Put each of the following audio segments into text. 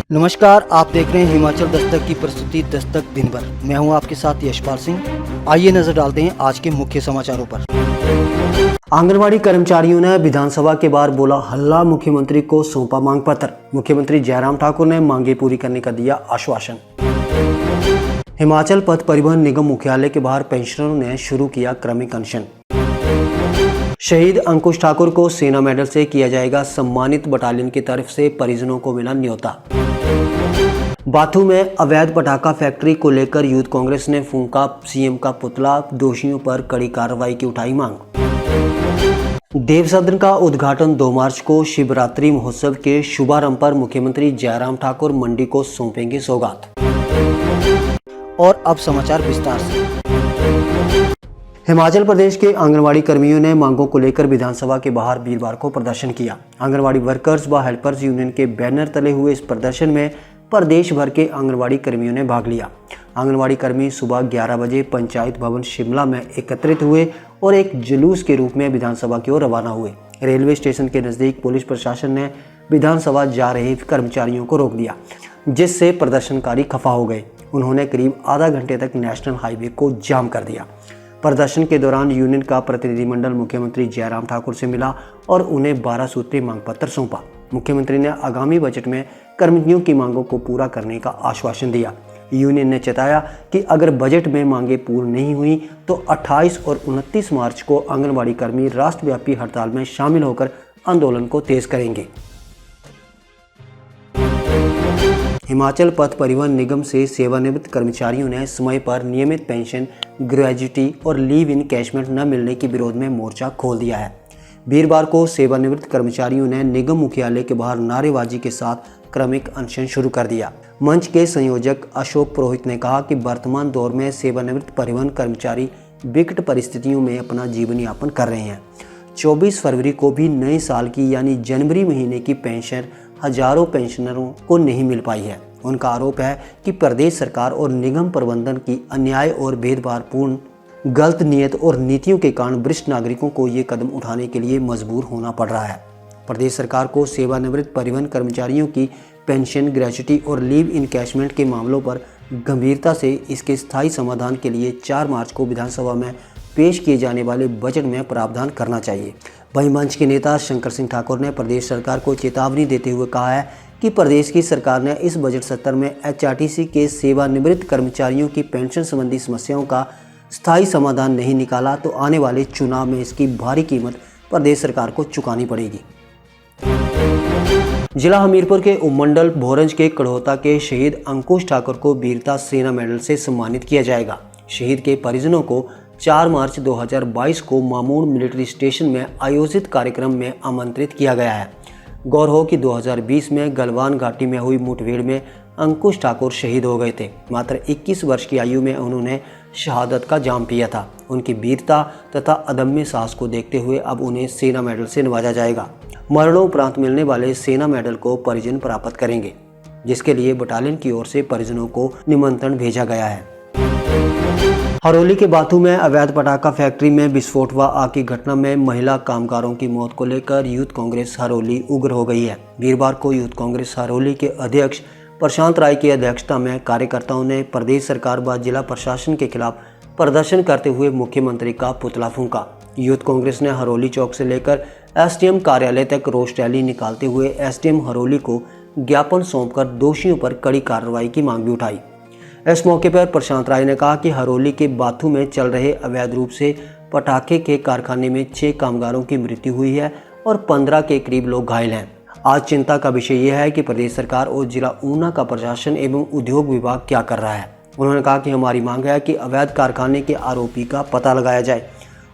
नमस्कार, आप देख रहे हैं हिमाचल दस्तक की प्रस्तुति दस्तक दिन भर। मैं हूं आपके साथ यशपाल सिंह। आइए नजर डालते हैं आज के मुख्य समाचारों पर। आंगनवाड़ी कर्मचारियों ने विधानसभा के बाहर बोला हल्ला, मुख्यमंत्री को सौंपा मांग पत्र। मुख्यमंत्री जयराम ठाकुर ने मांगे पूरी करने का दिया आश्वासन। हिमाचल पथ परिवहन निगम मुख्यालय के बाहर पेंशनरों ने शुरू किया क्रमिक अनशन। शहीद अंकुश ठाकुर को सेना मेडल से किया जाएगा सम्मानित, बटालियन की तरफ से परिजनों को मिला न्योता। बाथू में अवैध पटाखा फैक्ट्री को लेकर यूथ कांग्रेस ने फूंका सीएम का पुतला, दोषियों पर कड़ी कार्रवाई की उठाई मांग। देव सदन का उद्घाटन 2 मार्च को शिवरात्रि महोत्सव के शुभारंभ पर मुख्यमंत्री जयराम ठाकुर मंडी को सौंपेंगे सौगात। और अब समाचार विस्तार से। हिमाचल प्रदेश के आंगनवाड़ी कर्मियों ने मांगों को लेकर विधानसभा के बाहर वीरवार को प्रदर्शन किया। आंगनवाड़ी वर्कर्स व हेल्पर्स यूनियन के बैनर तले हुए इस प्रदर्शन में प्रदेश भर के आंगनवाड़ी कर्मियों ने भाग लिया। आंगनवाड़ी कर्मी सुबह 11 बजे पंचायत भवन शिमला में एकत्रित हुए और एक जुलूस के रूप में विधानसभा की ओर रवाना हुए। रेलवे स्टेशन के नजदीक पुलिस प्रशासन ने विधानसभा जा रहे कर्मचारियों को रोक दिया, जिससे प्रदर्शनकारी खफा हो गए। उन्होंने करीब आधा घंटे तक नेशनल हाईवे को जाम कर दिया। प्रदर्शन के दौरान यूनियन का प्रतिनिधिमंडल मुख्यमंत्री जयराम ठाकुर से मिला और उन्हें 12 सूत्रीय मांग पत्र सौंपा। मुख्यमंत्री ने आगामी बजट में कर्मचारियों की मांगों को पूरा करने का आश्वासन दिया। यूनियन ने चेताया कि अगर बजट में मांगें पूर्ण नहीं हुई तो 28 और 29 मार्च को आंगनवाड़ी कर्मी राष्ट्रव्यापी हड़ताल में शामिल होकर आंदोलन को तेज करेंगे। हिमाचल पथ परिवहन निगम से सेवानिवृत्त कर्मचारियों ने समय पर नियमित पेंशन, ग्रेजुटी और लीव इन कैशमेंट न मिलने के विरोध में मोर्चा खोल दिया है। वीरवार को सेवानिवृत्त कर्मचारियों ने निगम मुख्यालय के बाहर नारेबाजी के साथ क्रमिक अनशन शुरू कर दिया। मंच के संयोजक अशोक पुरोहित ने कहा कि वर्तमान दौर में सेवानिवृत्त परिवहन कर्मचारी विकट परिस्थितियों में अपना जीवन यापन कर रहे हैं। 24 फरवरी को भी नए साल की यानी जनवरी महीने की पेंशन हजारों पेंशनरों को नहीं मिल पाई है। उनका आरोप है कि प्रदेश सरकार और निगम प्रबंधन की अन्याय और भेदभावपूर्ण गलत नीयत और नीतियों के कारण वरिष्ठ नागरिकों को ये कदम उठाने के लिए मजबूर होना पड़ रहा है। प्रदेश सरकार को सेवानिवृत्त परिवहन कर्मचारियों की पेंशन, ग्रेजुटी और लीव इनकैशमेंट के मामलों पर गंभीरता से इसके स्थायी समाधान के लिए 4 मार्च को विधानसभा में पेश किए जाने वाले बजट में प्रावधान करना चाहिए। वहीं मंच के नेता शंकर सिंह ठाकुर ने प्रदेश सरकार को चेतावनी देते हुए कहा है कि प्रदेश की सरकार ने इस बजट सत्र में एचआरटीसी के सेवानिवृत्त कर्मचारियों की पेंशन संबंधी समस्याओं का स्थायी समाधान नहीं निकाला तो आने वाले चुनाव में इसकी भारी कीमत प्रदेश सरकार को चुकानी पड़ेगी। जिला हमीरपुर के उपमंडल भोरंज के कड़ोता के शहीद अंकुश ठाकुर को वीरता सेना मेडल से सम्मानित किया जाएगा। शहीद के परिजनों को 4 मार्च 2022 को मामूड़ मिलिट्री स्टेशन में आयोजित कार्यक्रम में आमंत्रित किया गया है। गौर हो कि 2020 में गलवान घाटी में हुई मुठभेड़ में अंकुश ठाकुर शहीद हो गए थे। मात्र 21 वर्ष की आयु में उन्होंने शहादत का जाम पिया था। उनकी वीरता तथा अदम्य साहस को देखते हुए अब उन्हें सेना मेडल से नवाजा जाएगा। मरणोपरांत मिलने वाले सेना मेडल को परिजन प्राप्त करेंगे, जिसके लिए बटालियन की ओर से परिजनों को निमंत्रण भेजा गया है। हरोली के बाथू में अवैध पटाखा फैक्ट्री में विस्फोट व आग की घटना में महिला कामगारों की मौत को लेकर यूथ कांग्रेस हरोली उग्र हो गई है। वीरवार को यूथ कांग्रेस हरोली के अध्यक्ष प्रशांत राय की अध्यक्षता में कार्यकर्ताओं ने प्रदेश सरकार व जिला प्रशासन के खिलाफ प्रदर्शन करते हुए मुख्यमंत्री का पुतला फूंका। यूथ कांग्रेस ने हरोली चौक से लेकर एसडीएम कार्यालय तक रोष रैली निकालते हुए एसडीएम हरोली को ज्ञापन सौंपकर दोषियों पर कड़ी कार्रवाई की मांग भी उठाई। इस मौके पर प्रशांत राय ने कहा कि हरोली के बाथू में चल रहे अवैध रूप से पटाखे के कारखाने में 6 कामगारों की मृत्यु हुई है और 15 के करीब लोग घायल हैं। आज चिंता का विषय यह है कि प्रदेश सरकार और जिला ऊना का प्रशासन एवं उद्योग विभाग क्या कर रहा है। उन्होंने कहा कि हमारी मांग है कि अवैध कारखाने के आरोपी का पता लगाया जाए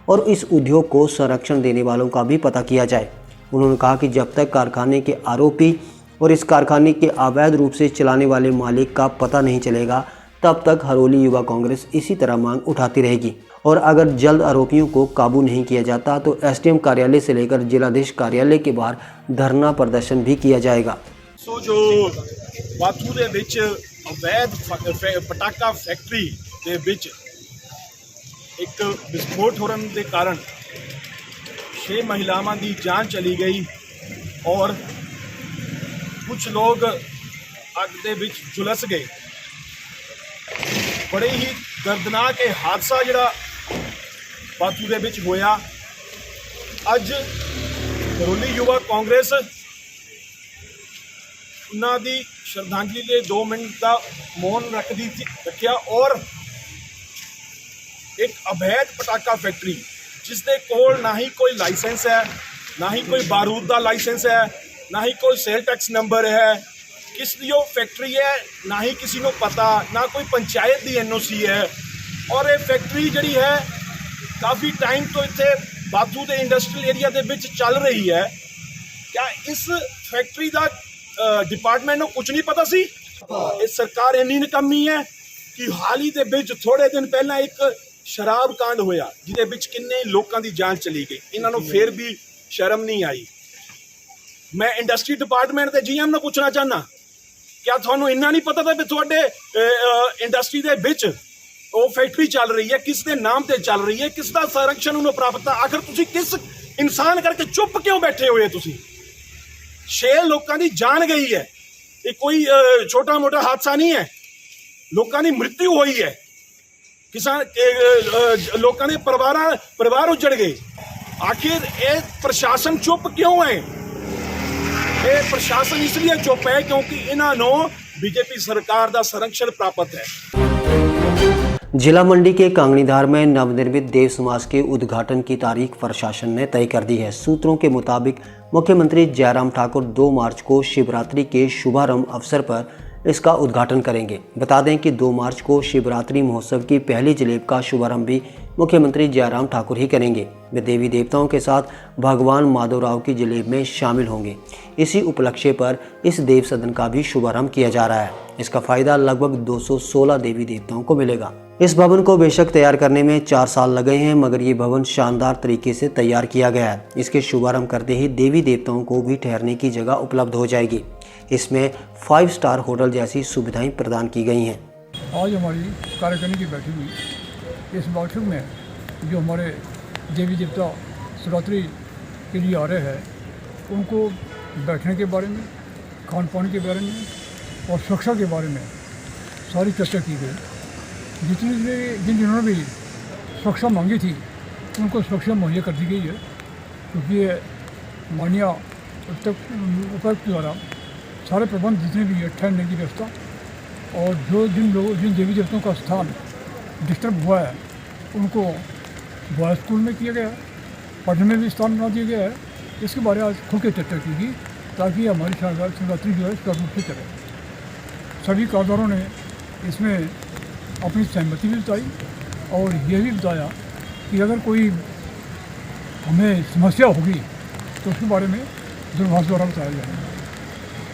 और इस उद्योग को संरक्षण देने वालों का भी पता किया जाए। उन्होंने कहा कि जब तक कारखाने के आरोपी और इस कारखाने के अवैध रूप से चलाने वाले मालिक का पता नहीं चलेगा, तब तक हरोली युवा कांग्रेस इसी तरह मांग उठाती रहेगी और अगर जल्द आरोपियों को काबू नहीं किया जाता तो एसडीएम कार्यालय से लेकर जिलाधीश कार्यालय के बाहर धरना प्रदर्शन भी किया जाएगा। जो बाथू ਦੇ ਵਿੱਚ अवैध पटाखा फैक्ट्री ਦੇ ਵਿੱਚ एक विस्फोट होने के कारण 6 महिलावां की जान चली गई और कुछ लोग ਅੱਗ ਦੇ ਵਿੱਚ ਝੁਲਸ ਗਏ। ਬੜੇ ਹੀ ਦਰਦਨਾਕ ਇਹ ਹਾਦਸਾ ਜਿਹੜਾ ਬਾਥੂ ਦੇ ਵਿੱਚ ਹੋਇਆ। ਅੱਜ ਕਰੋਲੀ ਯੁਵਾ ਕਾਂਗਰਸ ਉਹਨਾਂ ਦੀ ਸ਼ਰਧਾਂਜਲੀ ਲਈ 2 ਮਿੰਟ ਦਾ ਮੌਨ ਰੱਖਿਆ ਔਰ ਇੱਕ ਅਵੈਧ ਪਟਾਕਾ ਫੈਕਟਰੀ ਜਿਸ ਦੇ ਕੋਲ ਨਾ ਹੀ ਕੋਈ ਲਾਇਸੈਂਸ ਹੈ, ਨਾ ਹੀ ਕੋਈ ਬਾਰੂਦ ਦਾ ਲਾਇਸੈਂਸ ਹੈ, ਨਾ ਹੀ ਕੋਈ ਸੇਲ ਟੈਕਸ ਨੰਬਰ ਹੈ, ਕਿਸ ਦੀ ਉਹ ਫੈਕਟਰੀ ਹੈ ਨਾ ਹੀ ਕਿਸੇ ਨੂੰ ਪਤਾ, ਨਾ ਕੋਈ ਪੰਚਾਇਤ ਦੀ NOC ਹੈ। ਔਰ ਇਹ ਫੈਕਟਰੀ ਜਿਹੜੀ ਹੈ ਕਾਫੀ ਟਾਈਮ ਤੋਂ ਇੱਥੇ ਬਾਥੂ ਦੇ ਇੰਡਸਟਰੀਅਲ ਏਰੀਆ ਦੇ ਵਿੱਚ ਚੱਲ ਰਹੀ ਹੈ। ਕਿਆ ਇਸ ਫੈਕਟਰੀ ਦਾ डिपार्टमेंट ਨੂੰ ਕੁਝ ਨਹੀਂ ਪਤਾ ਸੀ? ਇਹ ਸਰਕਾਰ ਇੰਨੀ ਨਿਕੰਮੀ ਹੈ ਕਿ ਹਾਲ ਹੀ ਦੇ ਵਿੱਚ ਥੋੜੇ ਦਿਨ ਪਹਿਲਾਂ ਇੱਕ ਸ਼ਰਾਬ ਕਾਂਡ ਹੋਇਆ ਜਿਹਦੇ ਵਿੱਚ ਕਿੰਨੇ ਲੋਕਾਂ ਦੀ ਜਾਨ ਚਲੀ ਗਈ। ਇਹਨਾਂ ਨੂੰ ਫਿਰ ਵੀ ਸ਼ਰਮ ਨਹੀਂ ਆਈ। ਮੈਂ ਇੰਡਸਟਰੀ ਡਿਪਾਰਟਮੈਂਟ ਦੇ GM ਨੂੰ ਪੁੱਛਣਾ ਚਾਹਨਾ, ਕਿਆ ਤੁਹਾਨੂੰ ਇੰਨਾ ਨਹੀਂ ਪਤਾ ਤਾਂ ਵੀ ਤੁਹਾਡੇ ਇੰਡਸਟਰੀ ਦੇ ਵਿੱਚ ਉਹ ਫੈਕਟਰੀ ਚੱਲ ਰਹੀ ਹੈ, ਕਿਸ ਦੇ ਨਾਮ ਤੇ ਚੱਲ ਰਹੀ ਹੈ, ਕਿਸ ਦਾ ਸੰਰਕਸ਼ਣ ਉਹਨੂੰ ਪ੍ਰਾਪਤ ਹੈ? ਆਖਰ ਤੁਸੀਂ ਕਿਸ ਇਨਸਾਨ ਕਰਕੇ ਚੁੱਪ ਕਿਉਂ ਬੈਠੇ ਹੋਏ? ਤੁਸੀਂ 6 ਲੋਕਾਂ ਦੀ ਜਾਨ ਗਈ ਹੈ। ਇਹ ਕੋਈ ਛੋਟਾ ਮੋਟਾ ਹਾਦਸਾ ਨਹੀਂ ਹੈ। ਲੋਕਾਂ ਦੀ ਮ੍ਰਿਤੂ ਹੋਈ ਹੈ। ਕਿਸਾਨ ਲੋਕਾਂ ਦੇ ਪਰਿਵਾਰ ਉਜੜ ਗਏ। ਆਖਿਰ ਇਹ ਪ੍ਰਸ਼ਾਸਨ ਚੁੱਪ ਕਿਉਂ ਹੈ? ਇਹ ਪ੍ਰਸ਼ਾਸਨ ਇਸ ਲਈ ਚੁੱਪ ਹੈ ਕਿਉਂਕਿ ਇਹਨਾਂ ਨੂੰ बीजेपी सरकार का संरक्षण प्राप्त है। जिला मंडी के कांगनीधार में नवनिर्मित देव समाज के उद्घाटन की तारीख प्रशासन ने तय कर दी है। सूत्रों के मुताबिक मुख्यमंत्री जयराम ठाकुर 2 मार्च को शिवरात्रि के शुभारंभ अवसर पर इसका उद्घाटन करेंगे। बता दें कि 2 मार्च को शिवरात्रि महोत्सव की पहली जलेब का शुभारंभ भी मुख्यमंत्री जयराम ठाकुर ही करेंगे। वे देवी देवताओं के साथ भगवान माधवराव की जलेब में शामिल होंगे। इसी उपलक्ष्य पर इस देव सदन का भी शुभारंभ किया जा रहा है। इसका फायदा लगभग 216 देवी देवताओं को मिलेगा। इस भवन को बेशक तैयार करने में 4 साल लगे हैं, मगर ये भवन शानदार तरीके से तैयार किया गया है। इसके शुभारंभ करते ही देवी देवताओं को भी ठहरने की जगह उपलब्ध हो जाएगी। इसमें 5 स्टार होटल जैसी सुविधाएं प्रदान की गई हैं। आज हमारी कार्यकारिणी की बैठक हुई। इस बैठक में जो हमारे देवी देवता शिवरात्रि के लिए आ रहे हैं उनको बैठने के बारे में, खान पान के बारे में और सुरक्षा के बारे में सारी चर्चा की गई। जिन्होंने भी सुरक्षा मांगी थी उनको सुरक्षा मुहैया कर दी गई है, क्योंकि ये माननीय उपायुक्त द्वारा सारे प्रबंध जितने भी है, ठहरने की व्यवस्था और जिन देवी देवताओं का स्थान डिस्टर्ब हुआ है उनको बॉयज़ स्कूल में किया गया है, पढ़ने में भी स्थान बना दिया गया है। इसके बारे में आज खुल के चर्चा की गई ताकि हमारी शिवरात्रि जो है इसका रूप से चले। सभी कारोबारों ने इसमें अपनी सहमति भी बताई और ये भी बताया कि अगर कोई हमें समस्या होगी तो उसके बारे में दूरभाष द्वारा बताया जाएगा।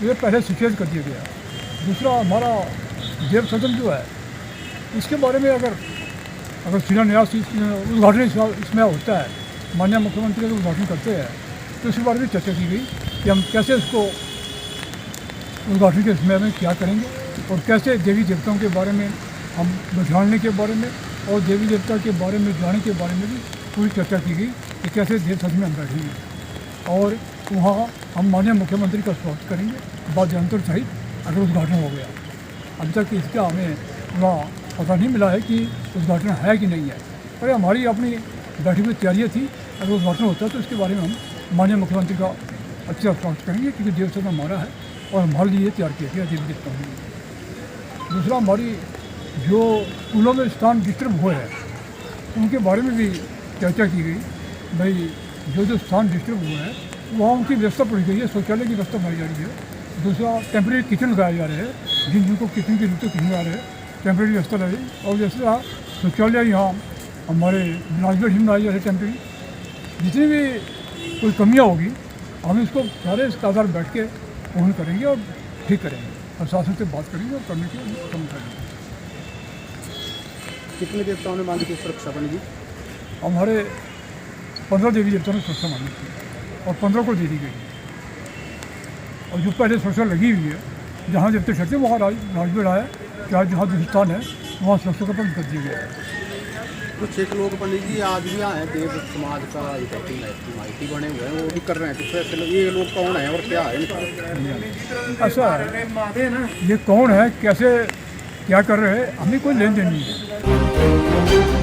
ये पहले सचेत कर दिया गया। दूसरा, हमारा देव सदन जो है इसके बारे में अगर शिलान्यास उद्घाटन इसमें होता है, माननीय मुख्यमंत्री का उद्घाटन करते हैं तो इसके बारे में चर्चा की गई कि हम कैसे इसको उद्घाटन के समय में क्या करेंगे और कैसे देवी देवताओं के बारे में हम जानने के बारे में और देवी देवता के बारे में जानने के बारे में भी पूरी चर्चा की गई कि कैसे देव सदन में हम बैठेंगे और वहाँ हम माननीय मुख्यमंत्री का स्वागत करेंगे वाद्ययंत्र सहित अगर उद्घाटन हो गया। अभी तक इसका हमें पूरा पता नहीं मिला है कि उद्घाटन है कि नहीं है, पर हमारी अपनी बैठक में तैयारियाँ थी। अगर उद्घाटन होता है तो इसके बारे में हम माननीय मुख्यमंत्री का अच्छा स्वागत करेंगे, क्योंकि देव सदन हमारा है और हमारे लिए तैयार किया गया देवी देवताओं ने। दूसरा, हमारी जो स्कूलों में स्थान डिस्टर्ब हुए हैं उनके बारे में भी चर्चा की गई। भाई जो स्थान डिस्टर्ब हुए हैं वहाँ उनकी व्यवस्था पड़ी गई है, शौचालय की व्यवस्था बनाई जा रही है। दूसरा, टेम्प्रेरी किचन लगाए जा रहे हैं, जिनको किचन के रूप में किचन आ रहे हैं टेम्प्रेरी व्यवस्था लगी। और जैसे शौचालय यहाँ हमारे राजगढ़ ही बनाई जा रही है टेम्प्रेरी। जितनी भी कोई कमियाँ होगी हम इसको सारे इसके आधार बैठ के पूर्ण करेंगे और ठीक करेंगे, प्रशासन से बात करेंगे और करने के कम करेंगे। कितने देवताओं ने मांगी थी सुरक्षा बनेगी? हमारे 15 देवी देवताओं ने सुरक्षा मांगी थी और 15 को दे दी गई। और जो पहले सुरक्षा लगी हुई है, जहाँ देवते ठहरते वहाँ राजगढ़ आया, क्या जहाँ जो स्थान है वहाँ सुरक्षा का बंद कर दिया गया है। कुछ एक लोग पंडित जी आज भी आए हैं, देव समाज का इफेक्टिव माइटी बने हुए हैं, वो भी कर रहे हैं। तो फिर ये लोग कौन है और क्या है इनका? ऐसा है, ये कौन है, कैसे क्या कर रहे हैं, हमें कोई लेन देन नहीं है।